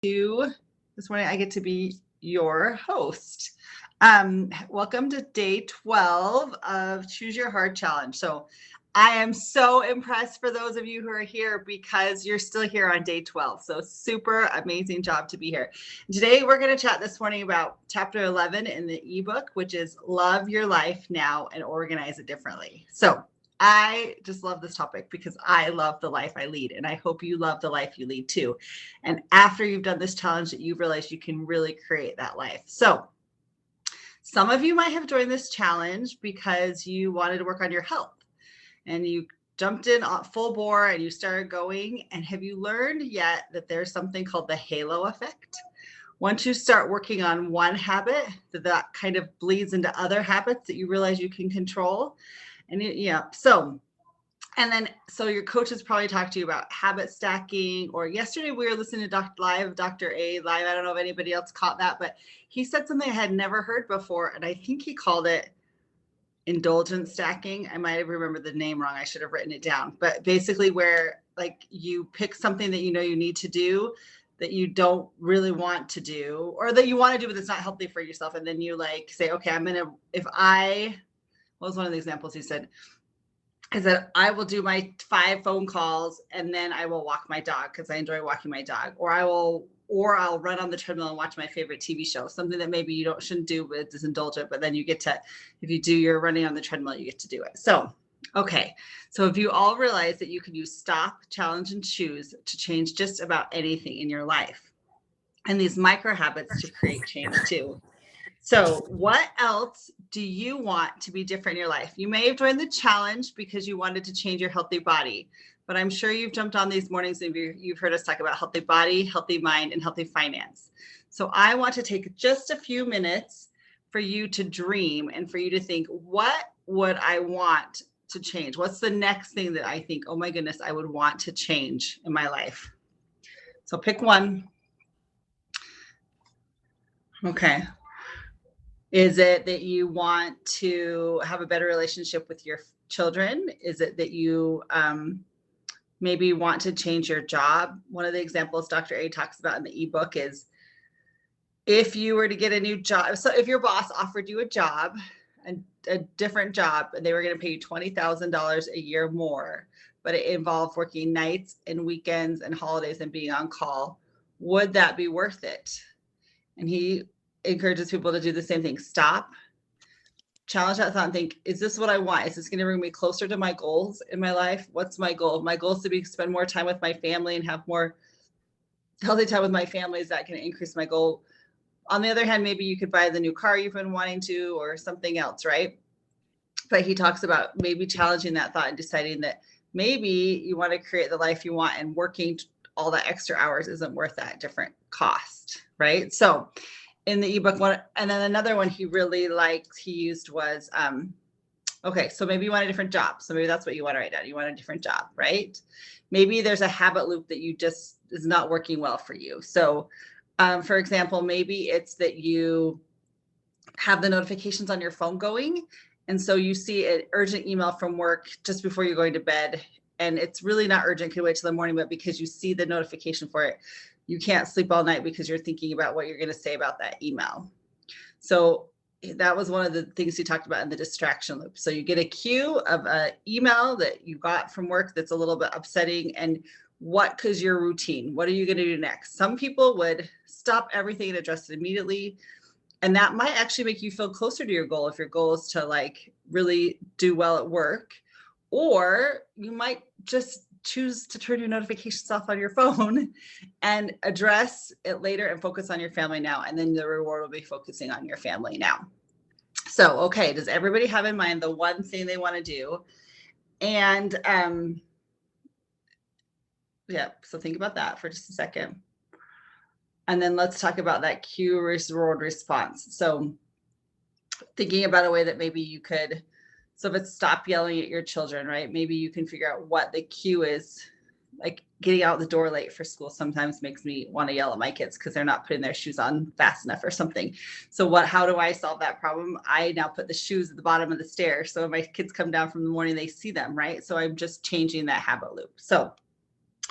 This morning I get to be your host. Welcome to day 12 of Choose Your Heart Challenge. So I am so impressed for those of you who are here because you're still here on day 12. So super amazing job to be here. Today we're going to chat this morning about chapter 11 in the ebook, which is Love Your Life Now and Organize It Differently. So I just love this topic because I love the life I lead, and I hope you love the life you lead too. And after you've done this challenge, that you've realized you can really create that life. So some of you might have joined this challenge because you wanted to work on your health and you jumped in full bore and you started going. And have you learned yet that there's something called the halo effect? Once you start working on one habit, that kind of bleeds into other habits that you realize you can control. And so your coaches probably talked to you about habit stacking, or yesterday we were listening to Dr. A live. I don't know if anybody else caught that, but he said something I had never heard before. And I think he called it indulgence stacking. I might have remembered the name wrong. I should have written it down, but basically where like you pick something that you know you need to do that you don't really want to do, or that you want to do, but it's not healthy for yourself. And then you like say, okay, what was one of the examples he said? I said, I will do my 5 phone calls and then I will walk my dog because I enjoy walking my dog, or I'll run on the treadmill and watch my favorite TV show, something that maybe you shouldn't do, but it's indulgent, but then you get to, if you do your running on the treadmill, you get to do it. So, okay. So if you all realize that you can use stop, challenge, and choose to change just about anything in your life, and these micro habits to create change too. So what else do you want to be different in your life? You may have joined the challenge because you wanted to change your healthy body, but I'm sure you've jumped on these mornings and you've heard us talk about healthy body, healthy mind, and healthy finance. So I want to take just a few minutes for you to dream and for you to think, what would I want to change? What's the next thing that I think, oh my goodness, I would want to change in my life? So pick one. Okay. Is it that you want to have a better relationship with your children? Is it that you maybe want to change your job? One of the examples Dr. A talks about in the ebook is if you were to get a new job. So if your boss offered you a job, a different job, and they were going to pay you $20,000 a year more, but it involved working nights and weekends and holidays and being on call, would that be worth it? And he encourages people to do the same thing. Stop, challenge that thought and think, is this what I want? Is this going to bring me closer to my goals in my life? What's my goal? My goal is to spend more time with my family and have more healthy time with my family. Is that going to increase my goal? On the other hand, maybe you could buy the new car you've been wanting to, or something else, right? But he talks about maybe challenging that thought and deciding that maybe you want to create the life you want, and working all that extra hours isn't worth that different cost, right? So in the ebook one, and then another one he really liked, he used was, okay, so maybe you want a different job. So maybe that's what you want to write down. You want a different job, right? Maybe there's a habit loop that you just is not working well for you. So for example, maybe it's that you have the notifications on your phone going. And so you see an urgent email from work just before you're going to bed. And it's really not urgent, could wait till the morning, but because you see the notification for it, you can't sleep all night because you're thinking about what you're going to say about that email. So that was one of the things he talked about in the distraction loop. So you get a cue of an email that you got from work that's a little bit upsetting, and what is your routine? What are you going to do next? Some people would stop everything and address it immediately. And that might actually make you feel closer to your goal if your goal is to like really do well at work. Or you might just choose to turn your notifications off on your phone and address it later and focus on your family now. And then the reward will be focusing on your family now. So, okay, does everybody have in mind the one thing they want to do? And yeah, so think about that for just a second. And then let's talk about that cue reward response. So thinking about a way that maybe you could, so if it's stop yelling at your children, right? Maybe you can figure out what the cue is. Like getting out the door late for school sometimes makes me want to yell at my kids because they're not putting their shoes on fast enough or something. So how do I solve that problem? I now put the shoes at the bottom of the stairs. So when my kids come down from the morning, they see them, right? So I'm just changing that habit loop. So,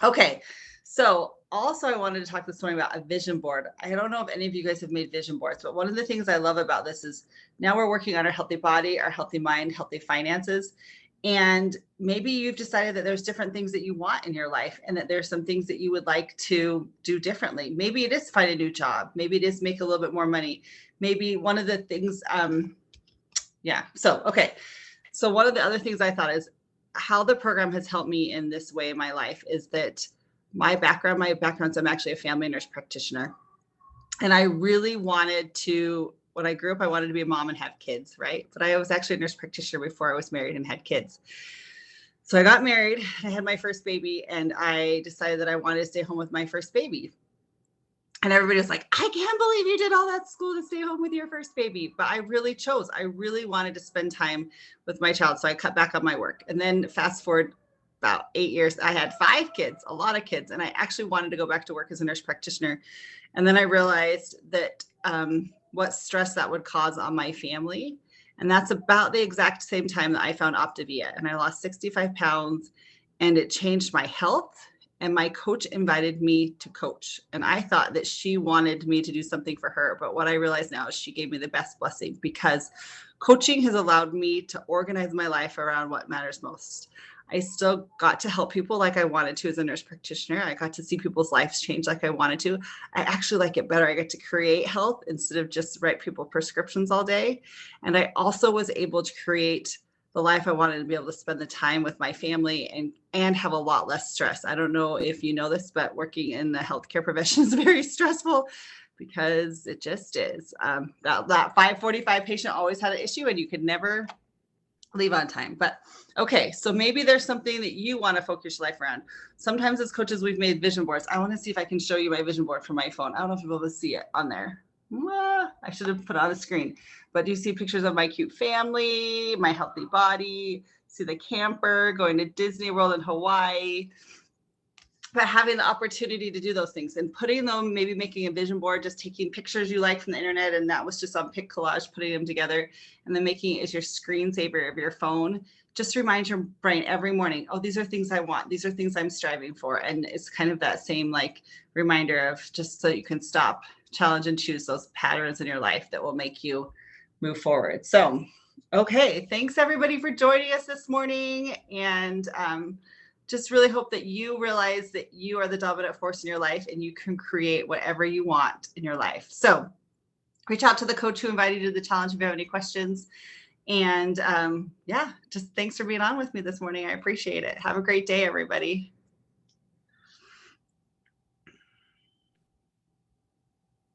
okay. So also I wanted to talk this morning about a vision board. I don't know if any of you guys have made vision boards, but one of the things I love about this is now we're working on our healthy body, our healthy mind, healthy finances. And maybe you've decided that there's different things that you want in your life and that there's some things that you would like to do differently. Maybe it is find a new job. Maybe it is make a little bit more money. Maybe one of the things, So one of the other things I thought is how the program has helped me in this way in my life is that my background's I'm actually a family nurse practitioner. And I really wanted to, when I grew up, I wanted to be a mom and have kids, right? But I was actually a nurse practitioner before I was married and had kids. So I got married, I had my first baby, and I decided that I wanted to stay home with my first baby. And everybody was like, I can't believe you did all that school to stay home with your first baby. But I really wanted to spend time with my child. So I cut back on my work. And then fast forward about 8 years, I had 5 kids, a lot of kids. And I actually wanted to go back to work as a nurse practitioner. And then I realized that what stress that would cause on my family. And that's about the exact same time that I found Optavia. And I lost 65 pounds and it changed my health. And my coach invited me to coach. And I thought that she wanted me to do something for her. But what I realize now is she gave me the best blessing because coaching has allowed me to organize my life around what matters most. I still got to help people like I wanted to as a nurse practitioner. I got to see people's lives change like I wanted to. I actually like it better. I get to create health instead of just write people prescriptions all day. And I also was able to create the life I wanted to be able to spend the time with my family and have a lot less stress. I don't know if you know this, but working in the healthcare profession is very stressful because it just is. That 5:45 patient always had an issue and you could never leave on time. But okay, so maybe there's something that you want to focus your life around. Sometimes as coaches, we've made vision boards. I want to see if I can show you my vision board from my phone. I don't know if you'll be able to see it on there. I should have put it on the screen, but do you see pictures of my cute family, my healthy body, see the camper, going to Disney World in Hawaii, but having the opportunity to do those things and putting them, maybe making a vision board, just taking pictures you like from the internet. And that was just on Pic Collage, putting them together and then making it as your screensaver of your phone. Just remind your brain every morning, oh, these are things I want. These are things I'm striving for. And it's kind of that same like reminder of just so you can stop, challenge and choose those patterns in your life that will make you move forward. So, okay. Thanks everybody for joining us this morning. And just really hope that you realize that you are the dominant force in your life and you can create whatever you want in your life. So reach out to the coach who invited you to the challenge if you have any questions. And just thanks for being on with me this morning. I appreciate it. Have a great day, everybody.